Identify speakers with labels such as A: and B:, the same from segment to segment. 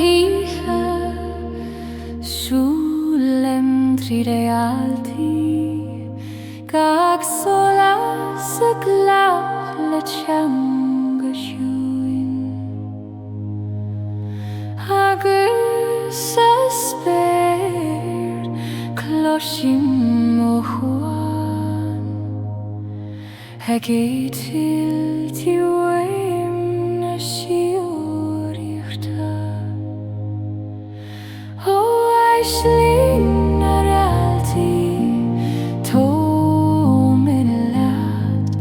A: Éire súlem trí Réaltaí gCeilteach sa gCeilteach le teanga siúin agus sa spéir cloisim ó chuan gCeilteach athfhuaimna Saoirse ó aislinn na Réaltaí tómhin leat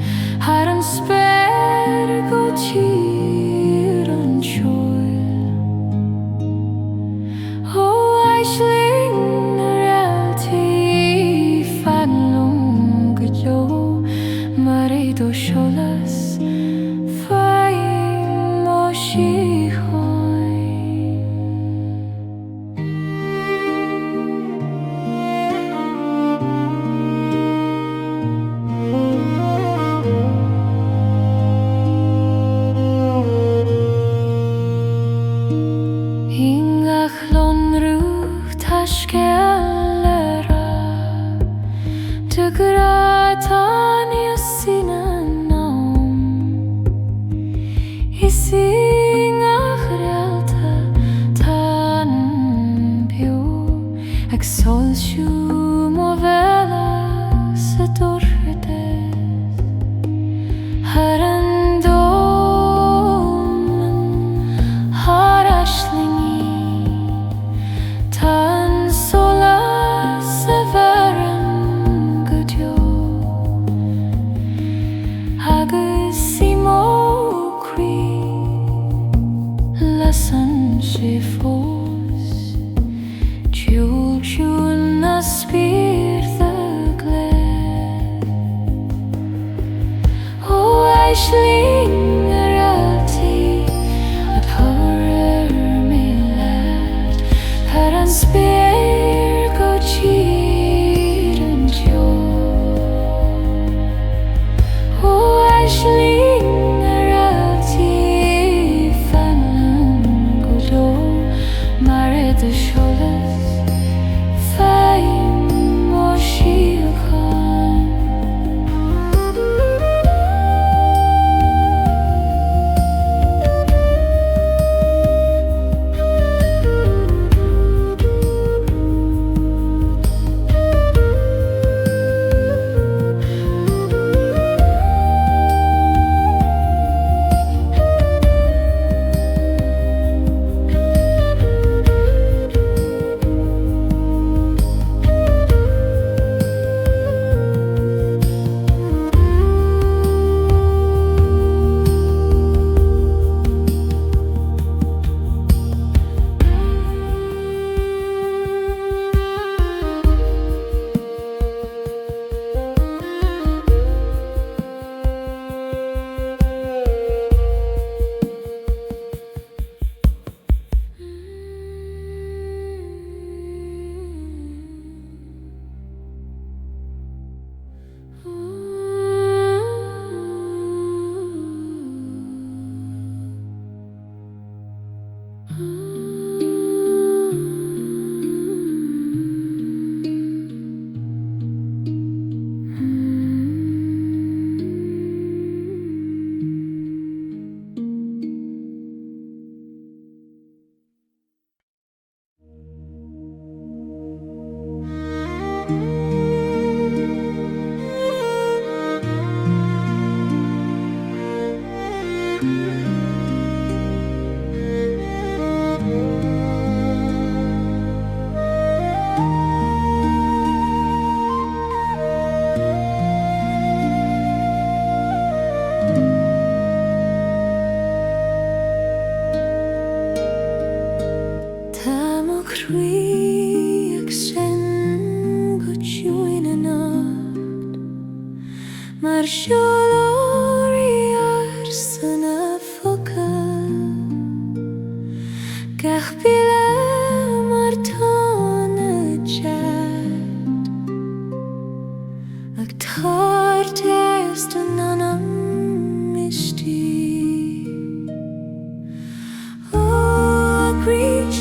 A: ar an spéir go tír an teoil ó aislinn na Réaltaí fanlum go deo mar é do seolas fáim ó síocháin.
B: Misty, oh, reach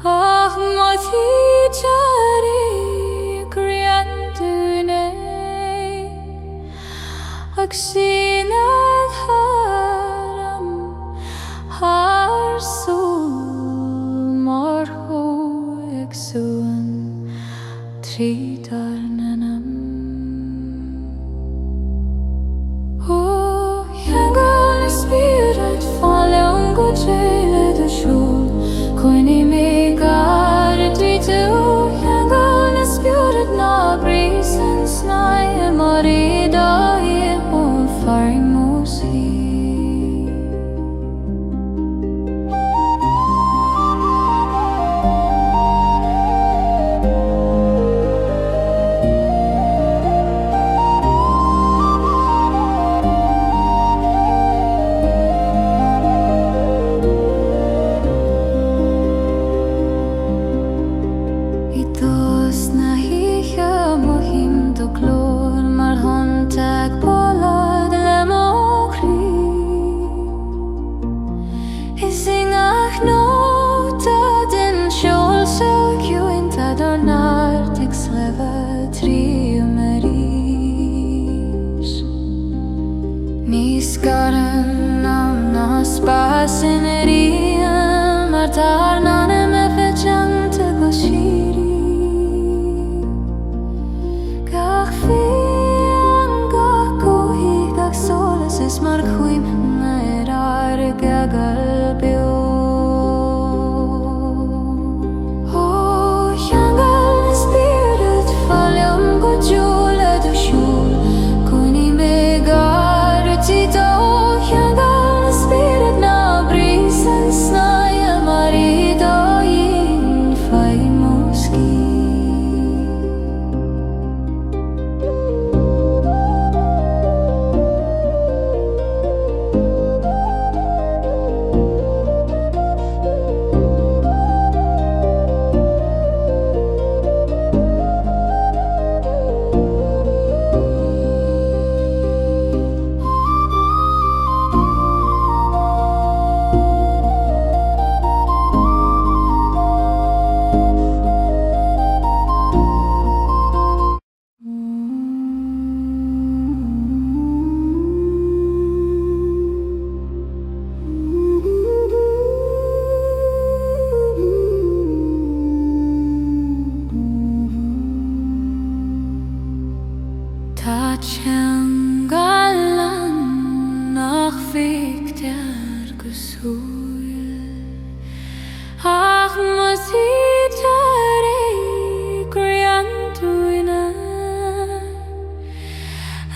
A: Ach mati jari griandune Aksinad haram harsul marho exuan tridarnanam Oh Ceangal Spiorad Féileacán gCeilteach do siúl Coine me gardaí tú Ceangal Spiorad ná brísan snaie Réaltaí ó fearmósaí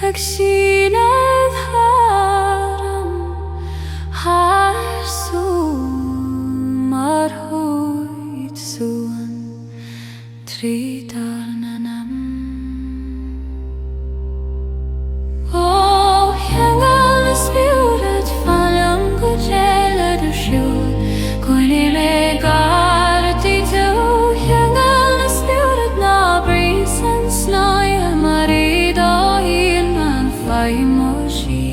A: Aksinad haram harsul marho exuan tridarnanam Oh Ceangal Spiorad Féileacán gCeilteach do siúl Coine me gardaí tú Ceangal Spiorad ná brísan snaie Réaltaí fearmósaí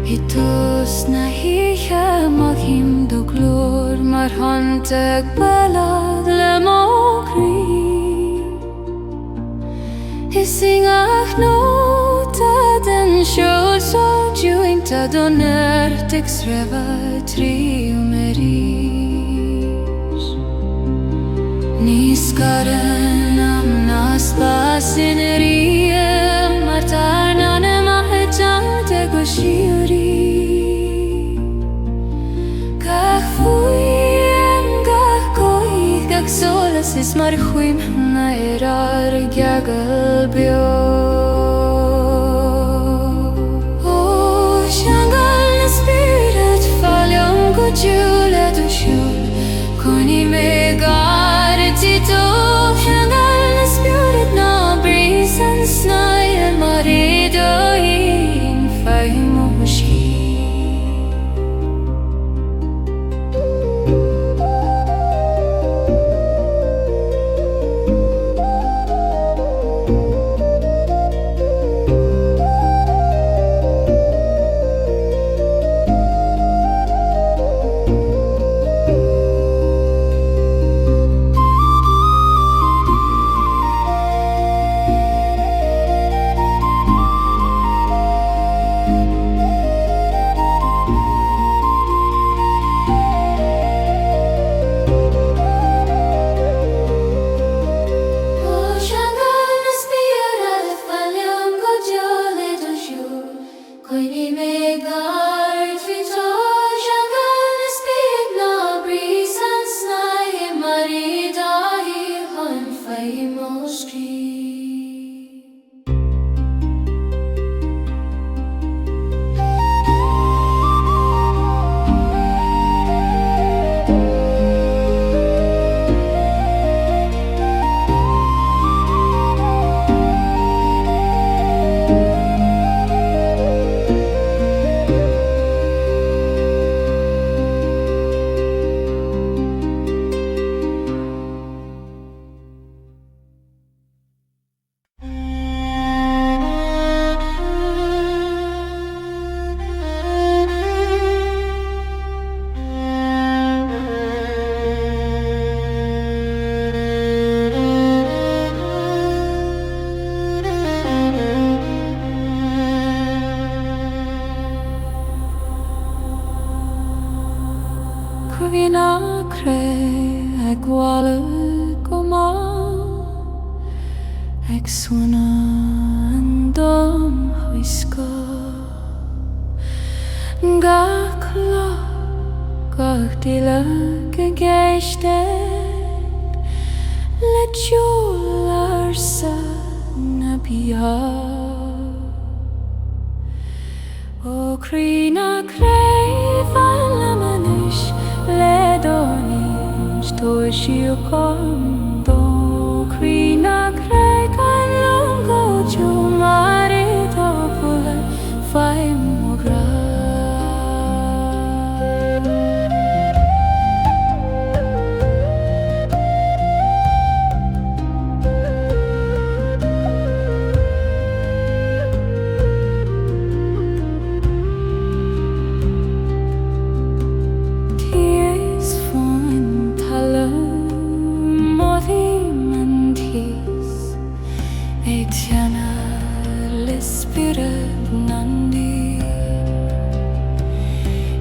A: Itos na hiche machim do glór mar hanteag ballad le mógraí Isingach nóta den siúl so dúinta don Airteach sreba tríú marís Nís garan am na spásin mar tarnana mahajante go siúrí Athfhuaim gach Coille gach solas is mar athfhuaimeanna Éire geagal beo Oh Ceangal Spiorad Féileacán gCeilteach do siúl Coine me gardaí tú Ceangal Spiorad ná brísan snaie ag suana an dom huisca gach lá gach díle go géistead le tiúil ársa na Beatha ó Croí na Ceilmhar le dónis tóir Féileacán dó Croí na Ceilmhar go Ceolmhar dó athfhuaim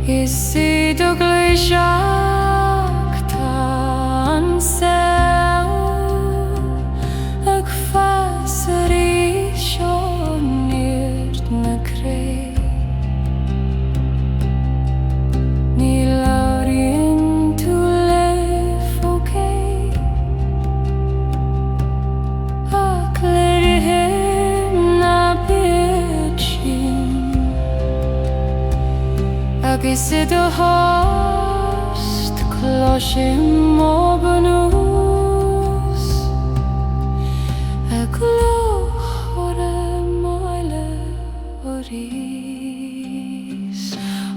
A: Is it a Draíocht an cell ag Féileacán nírt na cré ní labhraíonn tú le fócé ach léirithe na beid sin agus is a host cloisim ó banús a glóchóra máile ó rís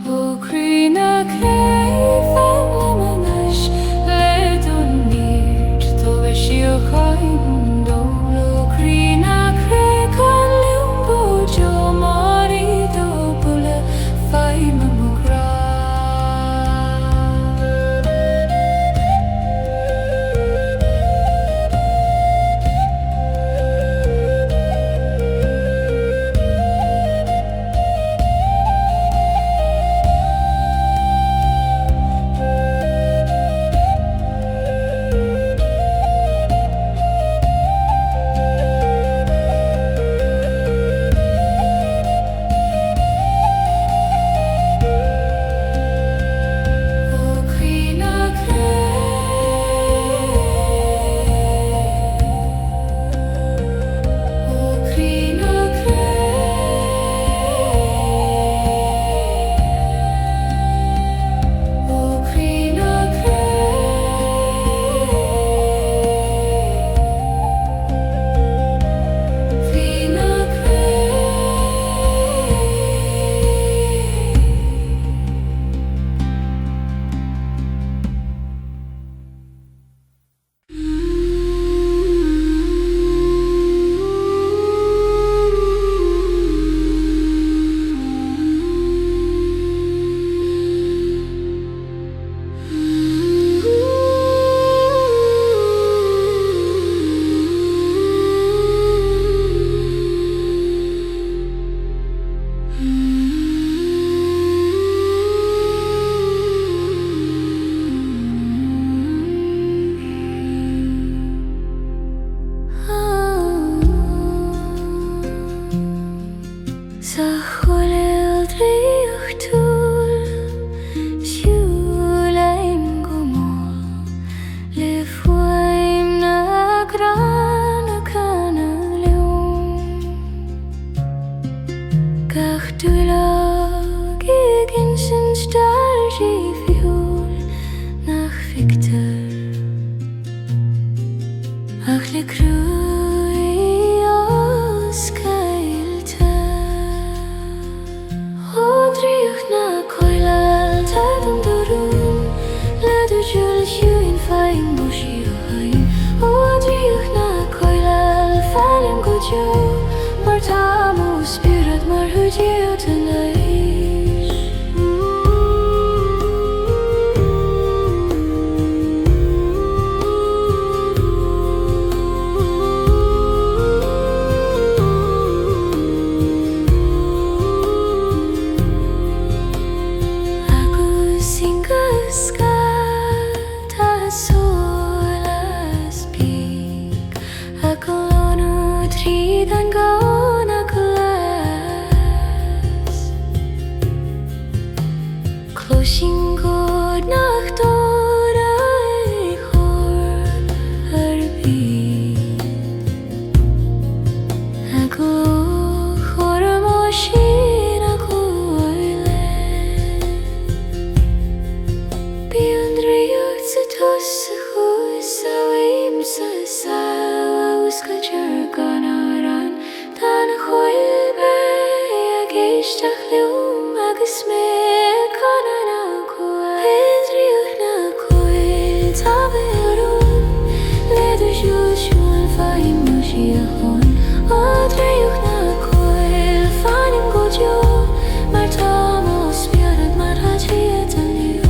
A: ó Croí na Ceilmhar le dún nírt tó bheith Féileacán dó Croí na Ceilmhar go Ceolmhar dó bula fáim Spiorad mar Réaltaí tríd an gána glas. Closing good nach dóra I chór ar bí. A gló chór má sin a Coille. Bí an Draíocht sa tos sa chús Saoirse sa saois go deargan árán. Tá na Coille a gCeilteach liom agus Féileacán na Coille. Draíocht na Coille tá bhearún, leidir siúil siúil fáim nó sí a chun. Draíocht na Coille fánim go deo, mar tá má Spiorad mar tá tríad an liom.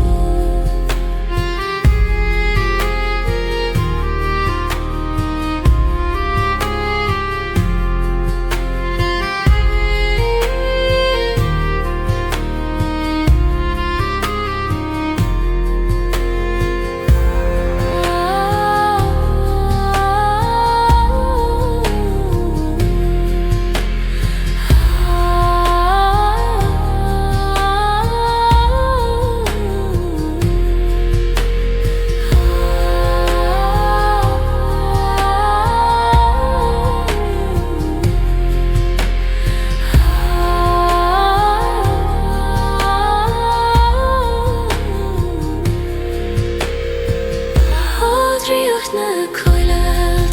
A: Draíocht na Coille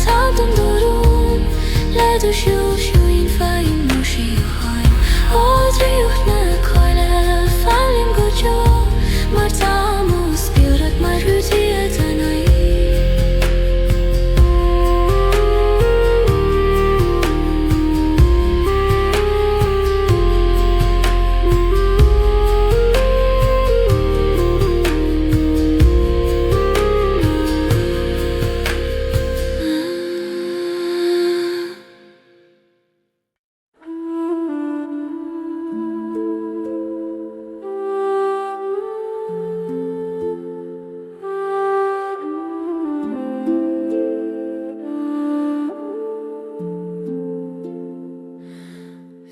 A: tá don dorún, leidir siúil siúil fáim nó sí a chun. Draíocht na Coille fálim go deo, mar tá má Spiorad mar rútaíad an Éire.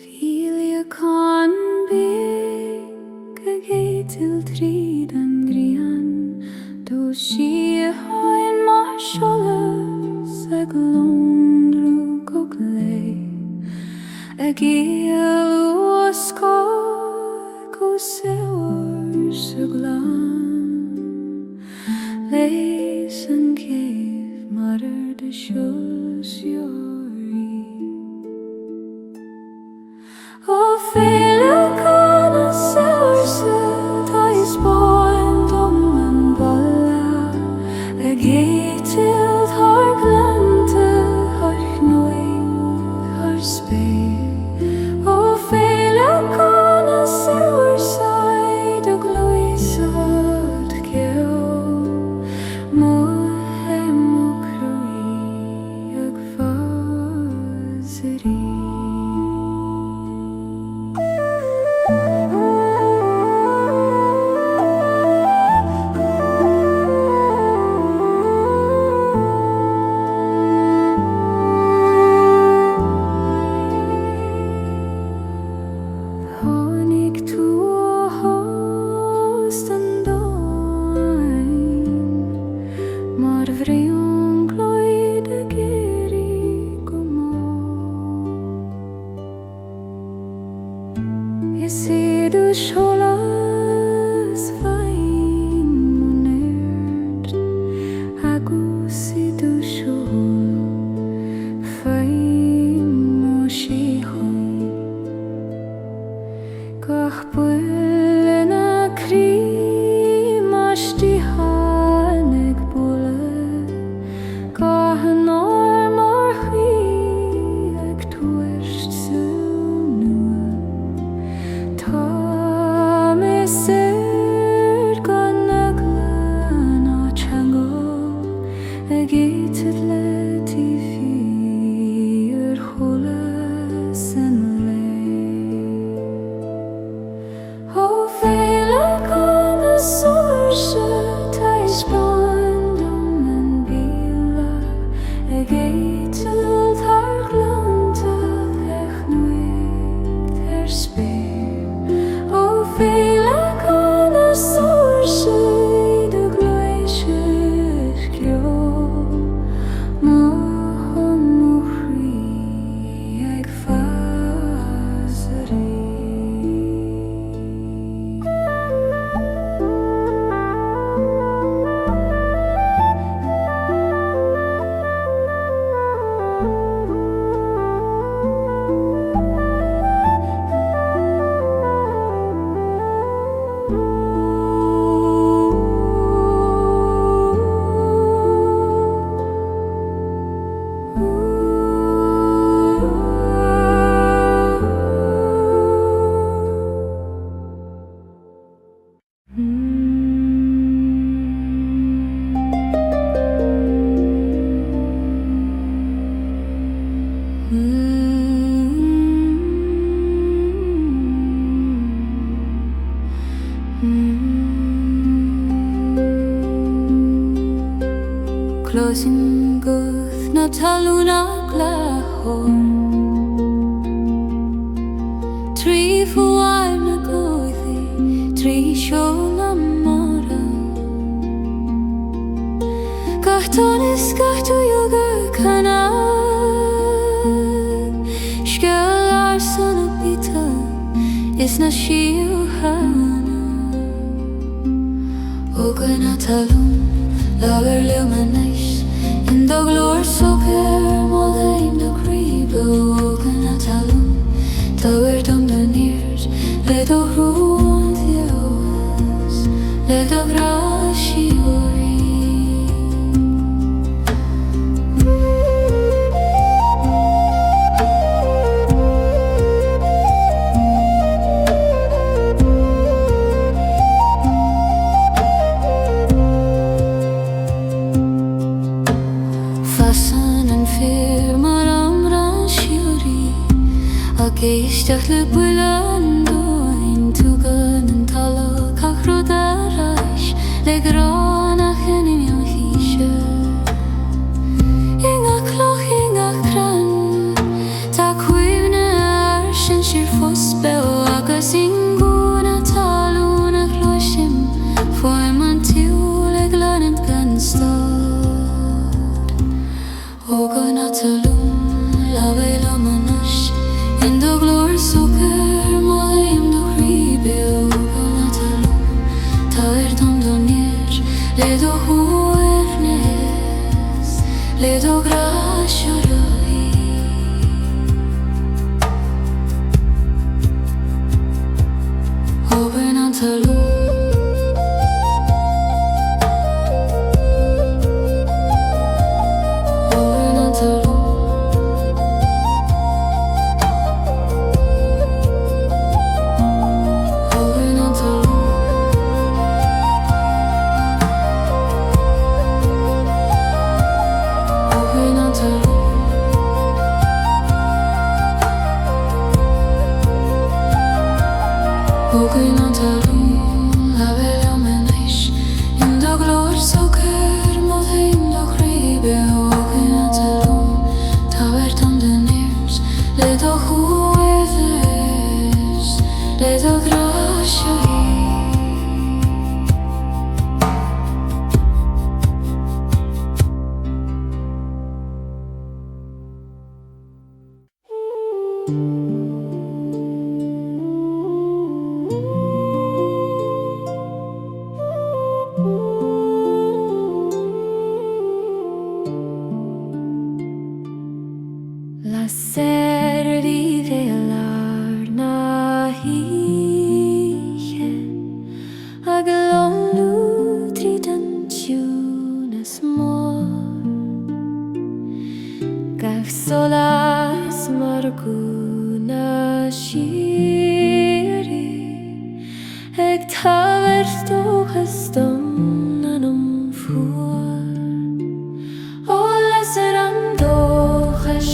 A: Féileacán big a géitil tríd an Grian, dó sí a hain mar solas ag londrú go lé. A géal ó scór go Saoirse glán, leis an céimh mar de siúil Saoirse. Féileacán a Saoirse tá is báin dom an balla. A géitil thar glanta thar chnóig thar spéir. Féileacán a Saoirse do glúise de Ghaoth, mo mo Croí ag fásarí. Tháinig tú ó thost an dáin, mar bhríonn glóid a géirí go mó. Is iad seolas fáim an Éire, agus iad seoil fáim nó sí chun. Gach buail na crí mastí hánig buaile, gach an ár mar chuí ag tuaist sú nua. Tá Closing Guth na taluna glahorn Trí Athfhuaim na Guthi Trí Ceolmhar Gachtonis gachtu yoga kana Scéal ársa na Beatha Is na hÉireann Oga na talún Lawer luminous in the glor so care more than the creep open at alone tower down the nears let the ruin theos let the grashi Gceilteach le builean doin tugan an talla cachrod arais le gránach in imion híise Inga cloch inga cran ta cuimhne sin sir fos beo agus ingúna talúna chloisim foim an tiú le glanint gan stad Ogan at talún lawe lamanas In the glory so care more the rebuild at alone Tair dom donir le do hůireann le do graisiúlaí Open at alone Open at alone, lawe luminous in the glor so care more than the creep Open at alone, tower down the nears let the hůireann let the graisiúlaí La serdi velar na híe ag lonú tridentúnas mór Gach solas margúna síri ag tavertóchas don anum fuar O lesar an dóchas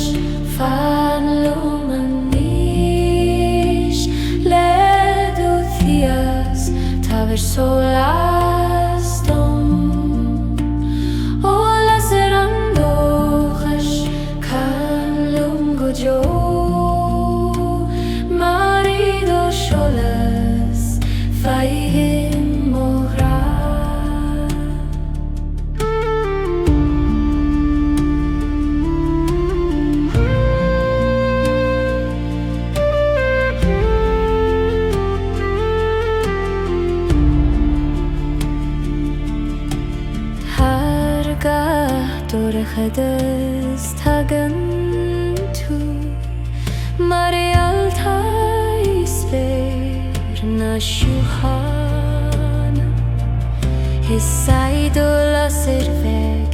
A: fan lumanis le dúthias taver solas dom O lesar an dóchas can lum gojo marido solas faihim mohra Dorchadas tagan tú Réaltaí spéir na siúchána His saidul a sirveg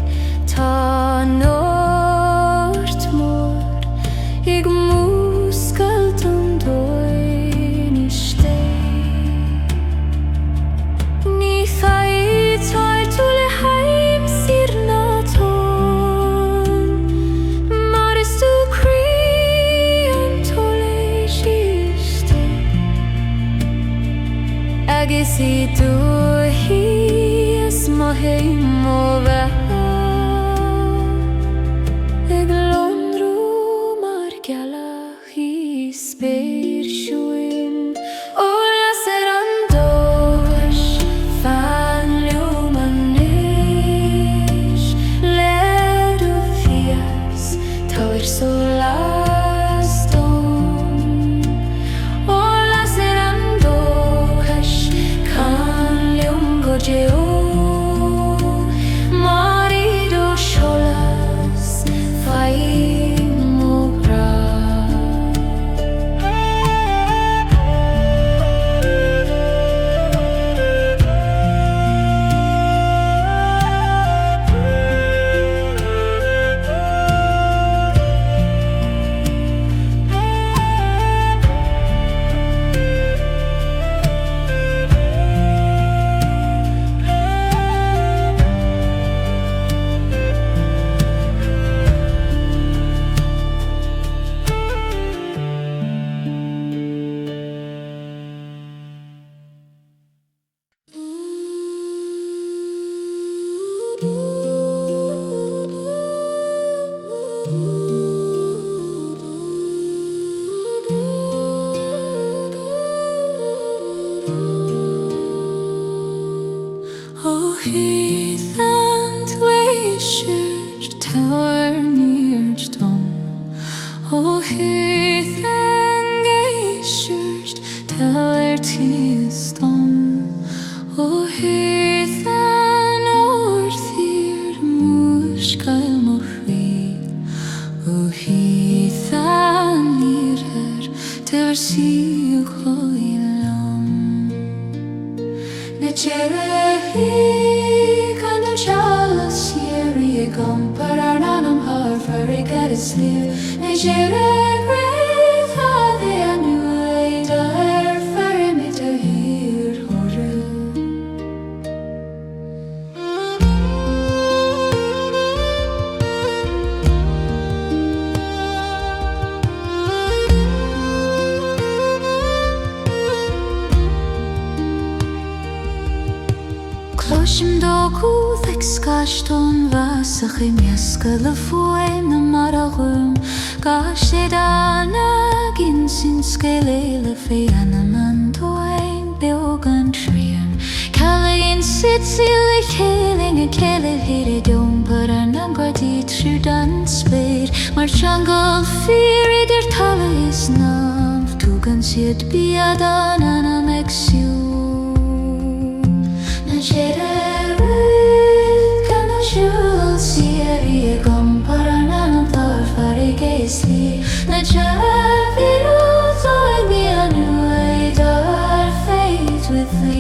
A: tá nórt mór ag múscaltan dóin iste Ní thaid táir tú le haim sir na tón Mar is tú crí si tu hi as moheim over ag Londru mar Gaelic hi spéir shuin Ola ser an dois fan lumanis ledu fias Saoirse so laston Ola ser an dois can leum gojeo marido sholas fai mobra Oh, hÉireann leisure tower near stone. Oh, hÉireann leisure tower to stone. Oh, hÉireann orthir mushkail Oh, hÉireann Éire ter si Coille Na Ceilteach can do chalice Éire comparar nanam har farigad is live Na Ceilteach Ghaoth the annual dar farimita here horror Closhim do Guth excashton vasach miasca le Athfhuaim na marachum gashedana ginsin scéalta féileacán man toim beogan trian Calagin sitsil killing a kelly hit dom but an angwardi trudan spade mar Ceangal fear der tala is nam tugan sit Beatha nana mexiu Na Ceilteach can do chalice Éire comparar nanam har farigad is live Na Ceilteach hÉireann dar fate with the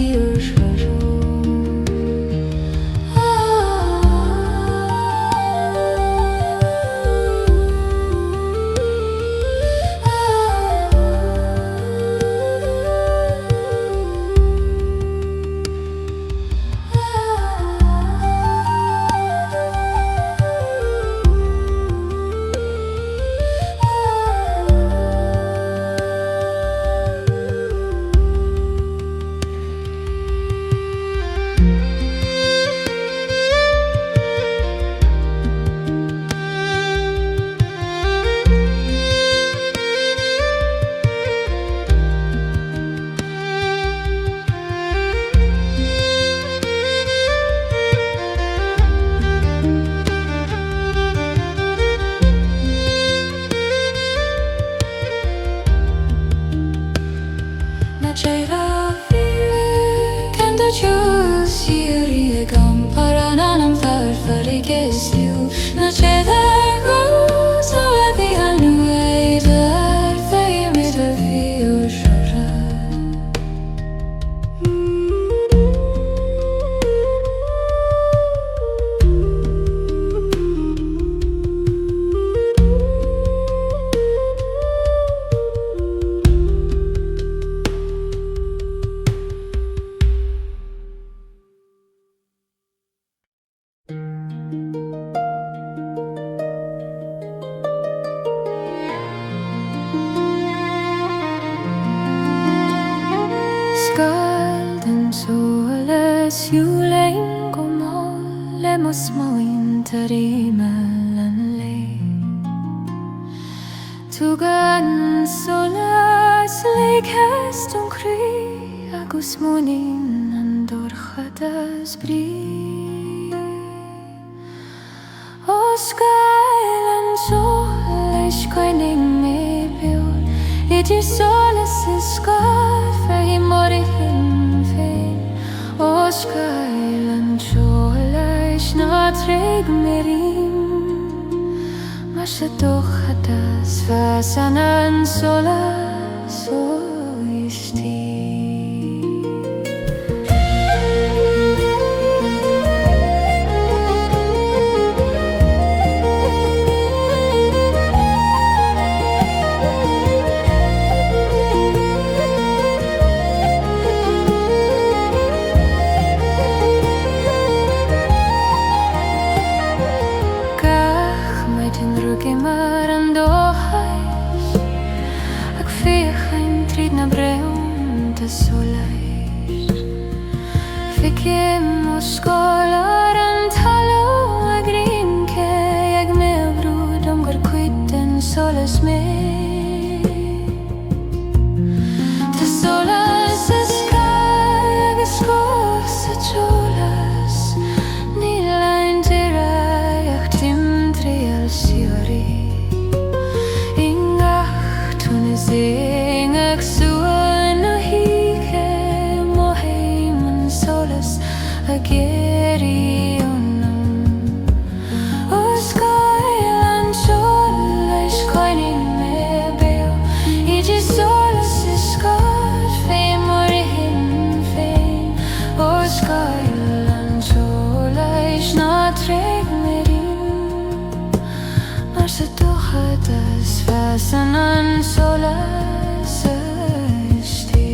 A: Scald and so siúlein go má le mus máin tarímel an lé. Tú gan solas le cast an Croí agus mónin an dorchadas brí. Os gael an sol leis coining mé beol, idir solas is gad fe mori hin féin. Os gael an sol leis na treg merim, mas a dorchadas fasan an solas oistí. Scolar an talú a grímce ag mé brúd gur cuidan solas mé. Tá solas a sky agus scós a tiolas, ní lein Draíocht timdrial siúrí. Ingach tún is ag suan a híche mo hÉireann solas a géirí ionam. Os gael an sol leis coining mé beol, idir solas is gad fe mori hin féin. Os gael an sol leis na treg merim, mar sa dorchadas fasan an solas oistí.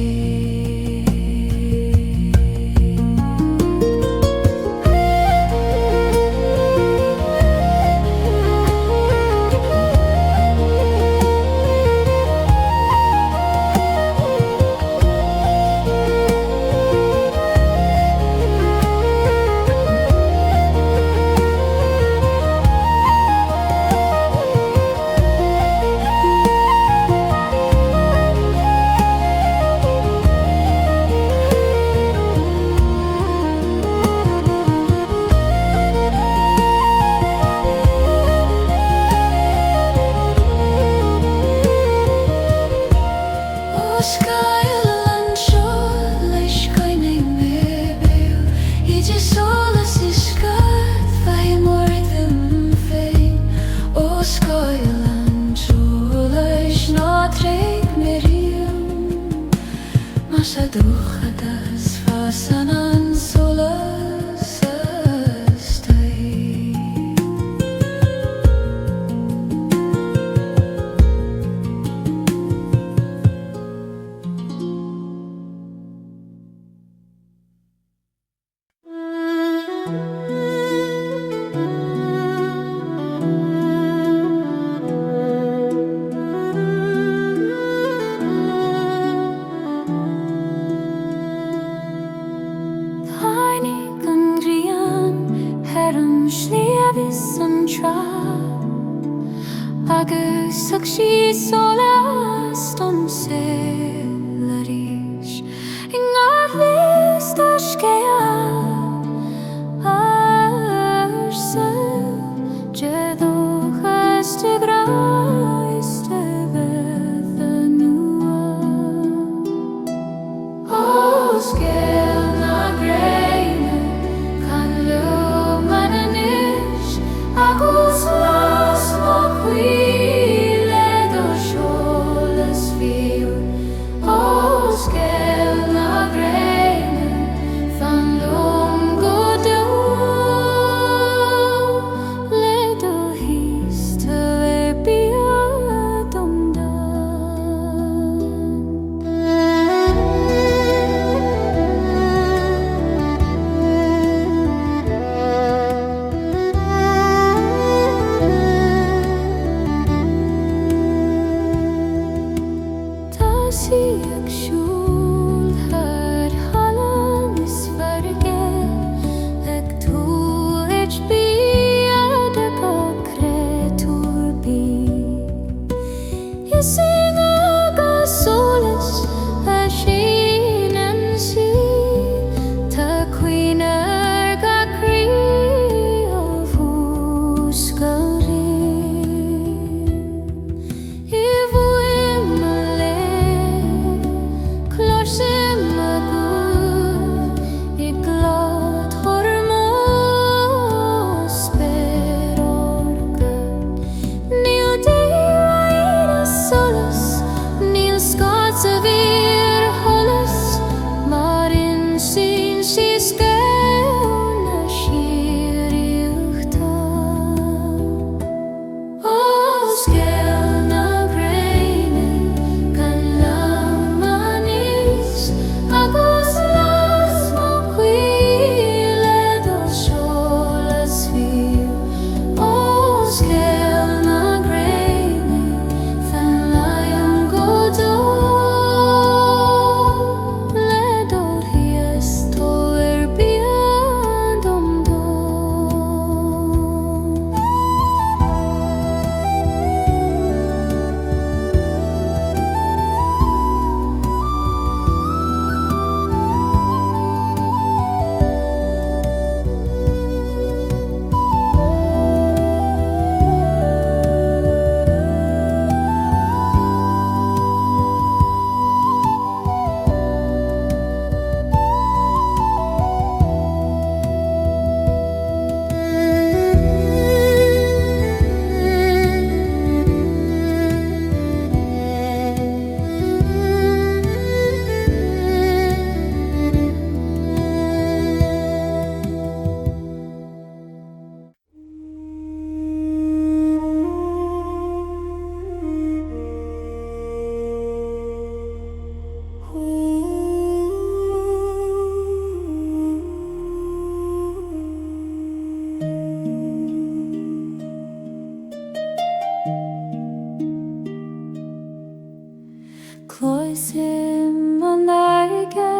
A: sim an aige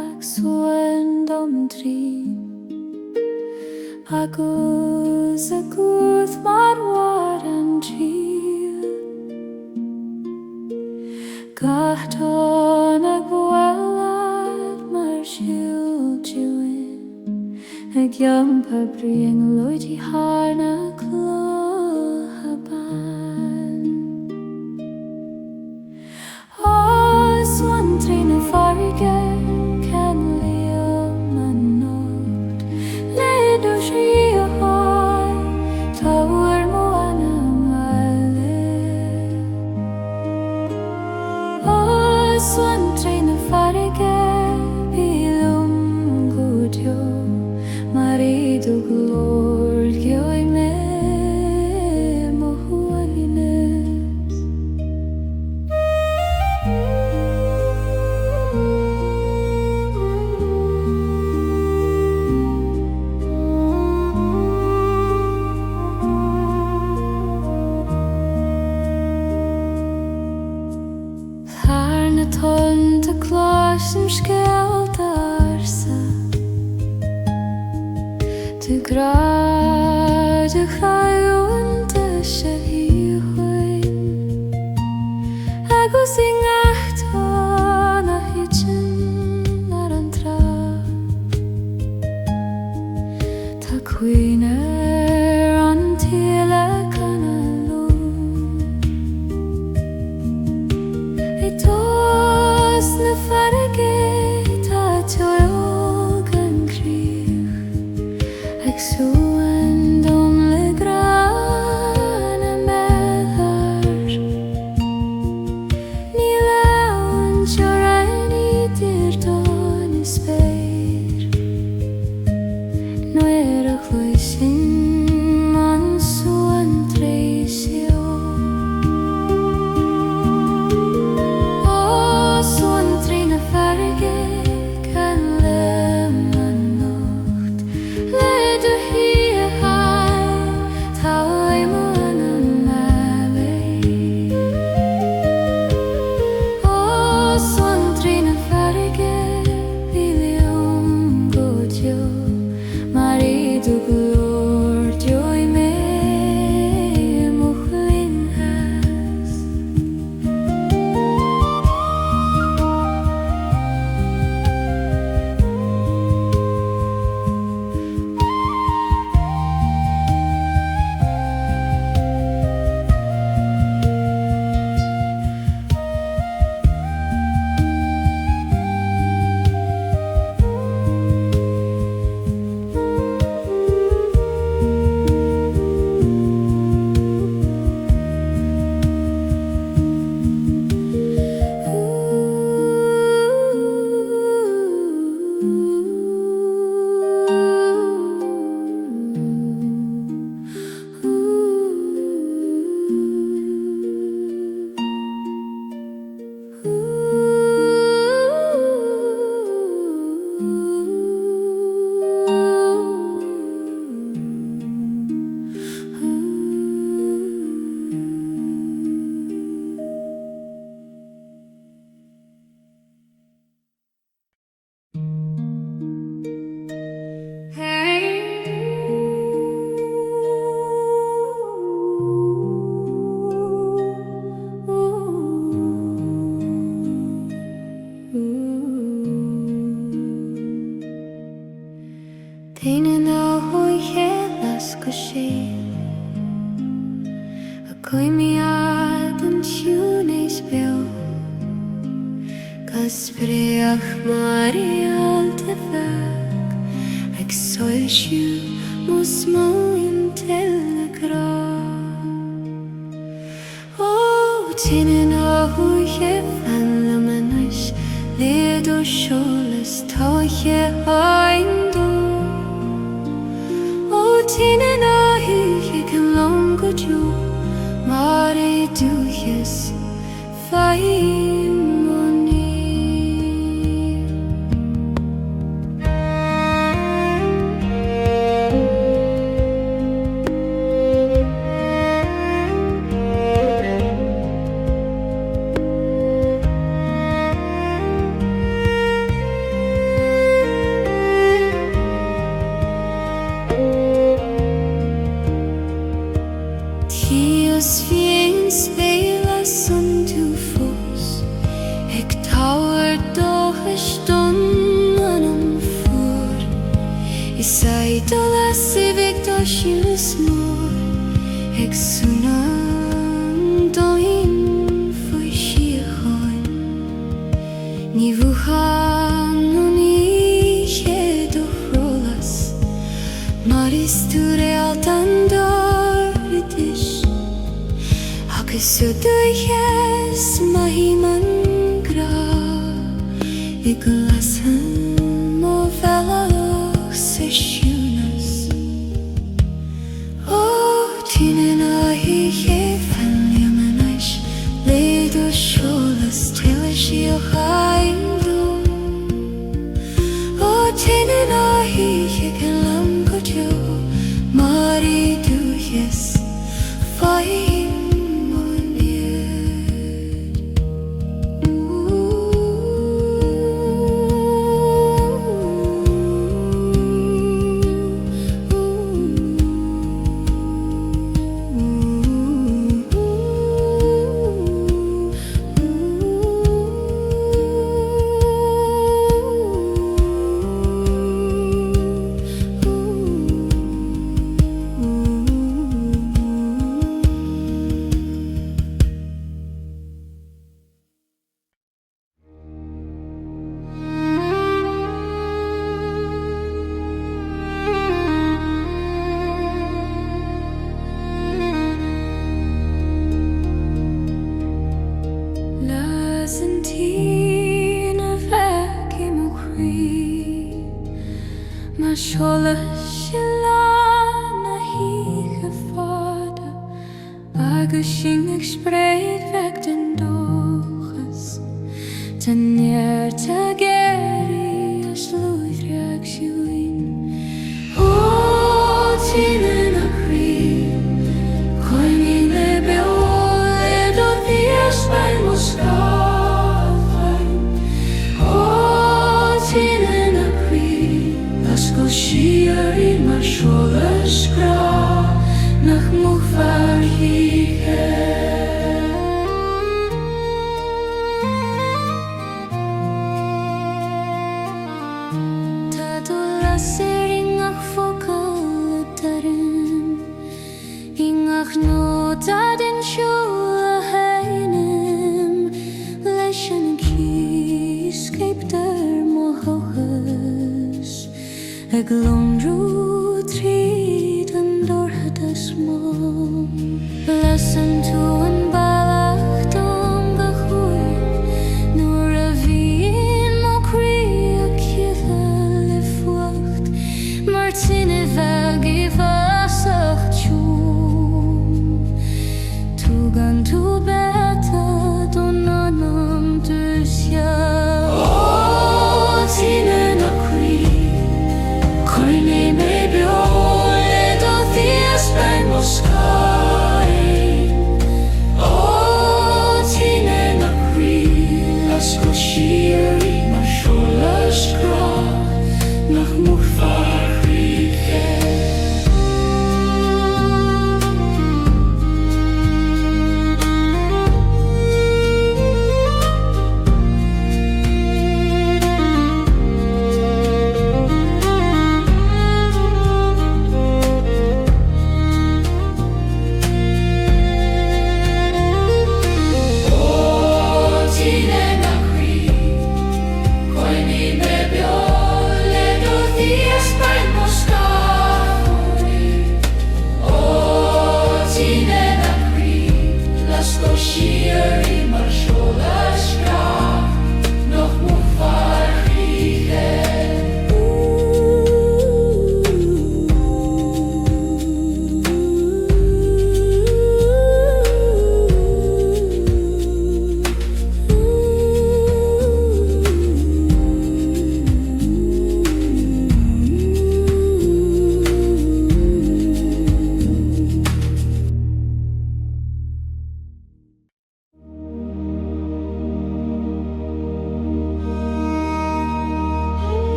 A: ag suan dom trí agus a Guth mar war an trí Gachton ag bhfuilad mar siúltúin ag giompa bríon loidí hána clóthaban Swan trína farige can líom an nócht Léadú sí a háil tá hÉireann meile Swan trína farige bílum gúteo mar iad ó glór gheoim me mo huaileannas Tonnta chlóism scéalta ársa Tu grád a chaúnta se híhuaim agus I ngachtán a hitin ar an trá Tá cuinear an Féileacán a Tos na farige tá teolg an críoch ag suan dom le grán a meddar Ní leabhann teorainn idir don is féir nuair a chuaisin man suan tréisio Swan trína farige can leim an nócht Léadú sí a háil tá hÉireann meile Swan trína farige bílum gúteo mar iad ó glór gheoim me mo huaileannas Daoine ná hÓiche go sé a chuimiad an tiún éis beo Gas bréach mar Réalta bheag ag Saoirse mus móin til le grá Daoine ná hÓiche fanlam anois léadú seolas táiche haindú Daoine ná híche can long go dú mar é dúchas hÉireann Shilas mór ag súnam doim faoi Síocháin ní bhuachan nó ní chéad ó chrólas mar is tú Réalta an dáirdis agus ó dúchas maithí man grá I go lasan ó bhealach sa siúnas ó tíine áithí ché Féileacán léad ó seolas téile Síocháin ó tíine áithí ché can lam go deo mar I dúchas fáim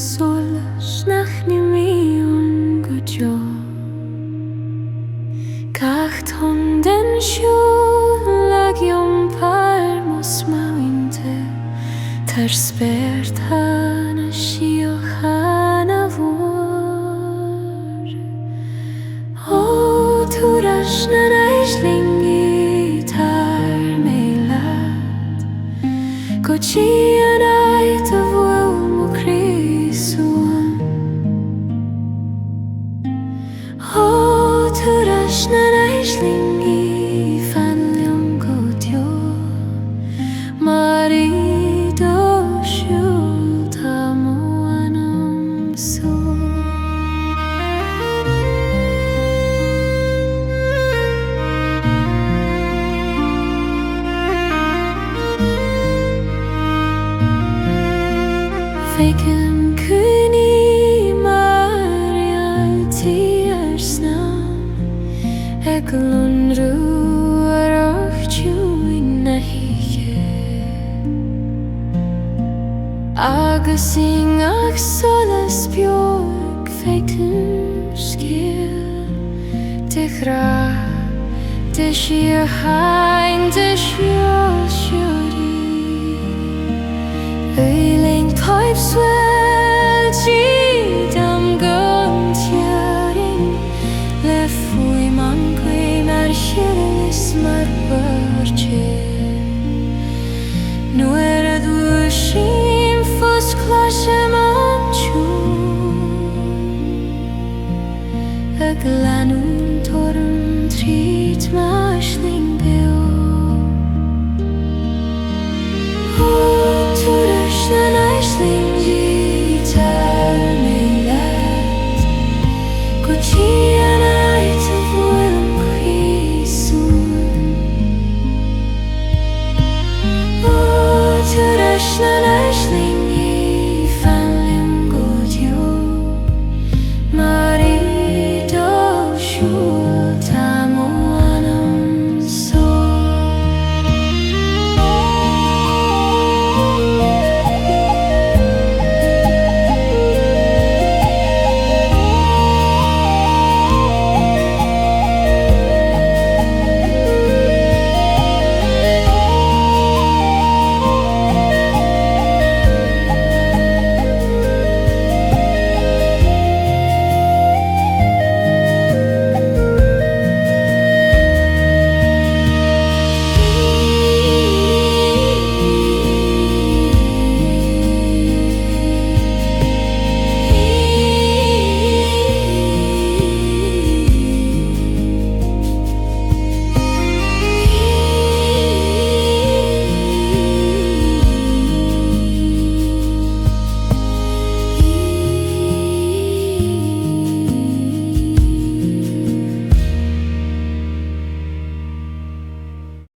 A: solas nach nimi go jo Gacht hon den lagion parmos mawinte Tar spert hana shiochana vor O turas na naislingi tar meilad Cochian ait of wo crisuan O turas na naislingi fanlium gotio marido shulta moanam so Féileacán Coine Réaltaí snam Eglonrú arachtiú na híche Agus ach solas beag Féileacán scéal de ghra de siarhain de siorí Eiling pipes swell dam gun tearing Le athfhuaimeanna mar hÉireann mar barche Nuair a dúishim fos clasam an tún A glanún torm tríd más